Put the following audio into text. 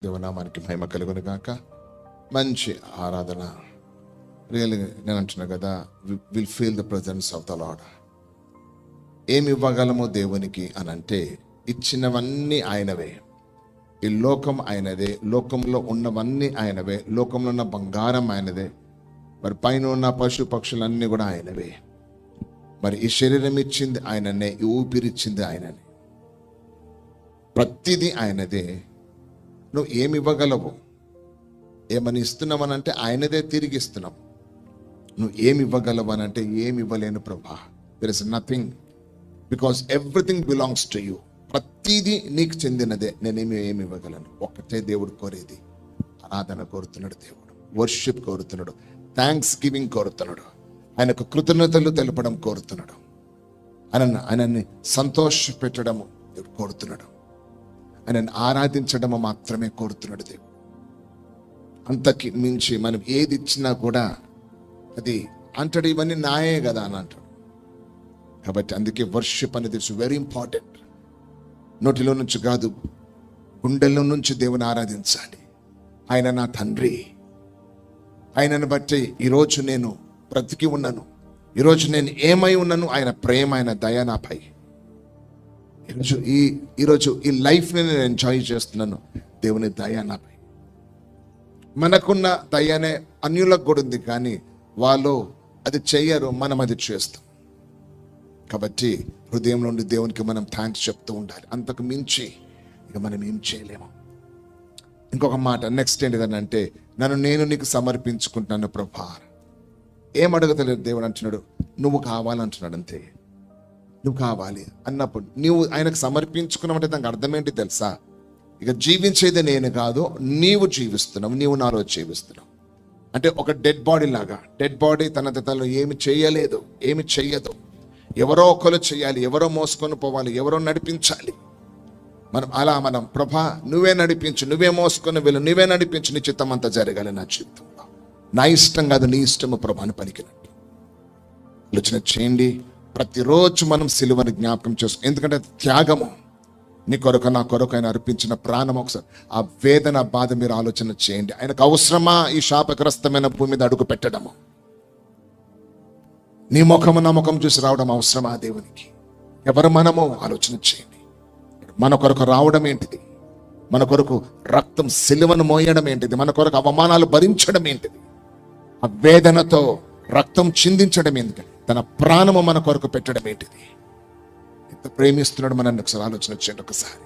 దేవనామానికి మహిమ కలుగును గాక. మంచి ఆరాధన. రియల్లీ నేను అంటున్నా కదా, will feel the presence of the lord. ఏమి ఇవ్వగలమో దేవునికి అని అంటే, ఇచ్చినవన్నీ ఆయనవే. ఈ లోకం ఆయనదే, లోకంలో ఉన్నవన్నీ ఆయనవే, లోకంలో ఉన్న బంగారం ఆయనదే, మరి పైన ఉన్న పశు పక్షులన్నీ కూడా ఆయనవే. మరి ఈ శరీరం ఇచ్చింది ఆయననే, ఈ ఊపిరిచ్చింది ఆయననే, ప్రతిదీ ఆయనదే. నువ్వు ఏమి ఇవ్వగలవు? ఏమని ఇస్తున్నావనంటే ఆయనదే తిరిగి ఇస్తున్నావు. నువ్వు ఏమి ఇవ్వగలవు అని అంటే ఏమి ఇవ్వలేను ప్రభా. There is nothing, because everything belongs to you. ప్రతిదీ నీకు చెందినదే. నేనేమి ఏమి ఇవ్వగలను? ఒక్కటే దేవుడు కోరేది, ఆరాధన కోరుతున్నాడు దేవుడు, వర్షిప్ కోరుతున్నాడు, థ్యాంక్స్ గివింగ్ కోరుతున్నాడు, ఆయనకు కృతజ్ఞతలు తెలపడం కోరుతున్నాడు, ఆయనని సంతోష పెట్టడము దేవుడు కోరుతున్నాడు, ఆయనను ఆరాధించడము మాత్రమే కోరుతున్నాడు దేవుడు. అంతకి మించి మనం ఏది ఇచ్చినా కూడా అది అంటాడు, ఇవన్నీ నాయే కదా అని అంటాడు. కాబట్టి అందుకే వర్షిప్ అనేది ఇట్స్ వెరీ ఇంపార్టెంట్. నోటిలో నుంచి కాదు, గుండెల్లో నుంచి దేవుని ఆరాధించాలి. ఆయన నా తండ్రి, ఆయనను బట్టి ఈరోజు నేను బ్రతికి ఉన్నాను, ఈరోజు నేను ఏమై ఉన్నాను, ఆయన ప్రేమ, ఆయన దయ నాపై. ఈరోజు ఈ లైఫ్ని నేను ఎంజాయ్ చేస్తున్నాను, దేవుని దయ నాపై. మనకున్న దయనే అన్యులకు కూడా ఉంది, కానీ వాళ్ళు అది చెయ్యరు, మనం అది చేస్తాం. కాబట్టి హృదయం నుండి దేవునికి మనం థ్యాంక్స్ చెప్తూ ఉండాలి. అంతకు మించి ఇక మనం ఏం చేయలేము. ఇంకొక మాట నెక్స్ట్ ఏంటిదనంటే, నేను నీకు సమర్పించుకుంటున్నాను ప్రభా. ఏం అడగతలేదు దేవుడు అంటున్నాడు, నువ్వు కావాలంటున్నాడు. అంతే, నువ్వు కావాలి అన్నప్పుడు నువ్వు ఆయనకు సమర్పించుకున్నావంటే దానికి అర్థం ఏంటి తెలుసా? ఇక జీవించేది నేను కాదు, నీవు జీవిస్తున్నావు, నీవు నాలో జీవిస్తున్నావు. అంటే ఒక డెడ్ బాడీ లాగా. డెడ్ బాడీ తనలో ఏమి చేయలేదు, ఏమి చెయ్యదు. ఎవరో ఒకరు చేయాలి, ఎవరో మోసుకొని పోవాలి, ఎవరో నడిపించాలి. మనం ప్రభా నువ్వే నడిపించు, నువ్వే మోసుకొని వెళ్ళు, నువ్వే నడిపించు, నీ చిత్తం అంతా జరగాలి నా జీవితంలో. నా ఇష్టం కాదు, నీ ఇష్టము ప్రభాని పలికినట్టు ఆలోచన చేయండి. ప్రతిరోజు మనం సిలువని జ్ఞాపకం చేసుకో. ఎందుకంటే త్యాగము. నీ కొరకు నా కొరకు ఆయన అర్పించిన ప్రాణం. ఒకసారి ఆ వేదన, బాధ మీరు ఆలోచన చేయండి. ఆయనకు అవసరమా ఈ శాపగ్రస్తమైన భూమి మీద అడుగు పెట్టడము? నీ ముఖము నా ముఖం చూసి రావడం అవసరమా దేవునికి? ఎవరు మనము ఆలోచన చేయండి. మన కొరకు రావడం ఏంటిది? మన కొరకు రక్తం, సిలువను మోయడం ఏంటిది? మన కొరకు అవమానాలు భరించడం ఏంటిది? ఆ వేదనతో రక్తం చిందించడం ఎందుకని? తన ప్రాణము మన కొరకు పెట్టడం ఏంటిది? ఎంత ప్రేమిస్తున్నాడు మనల్ని ఒకసారి ఆలోచన చేయండి ఒకసారి.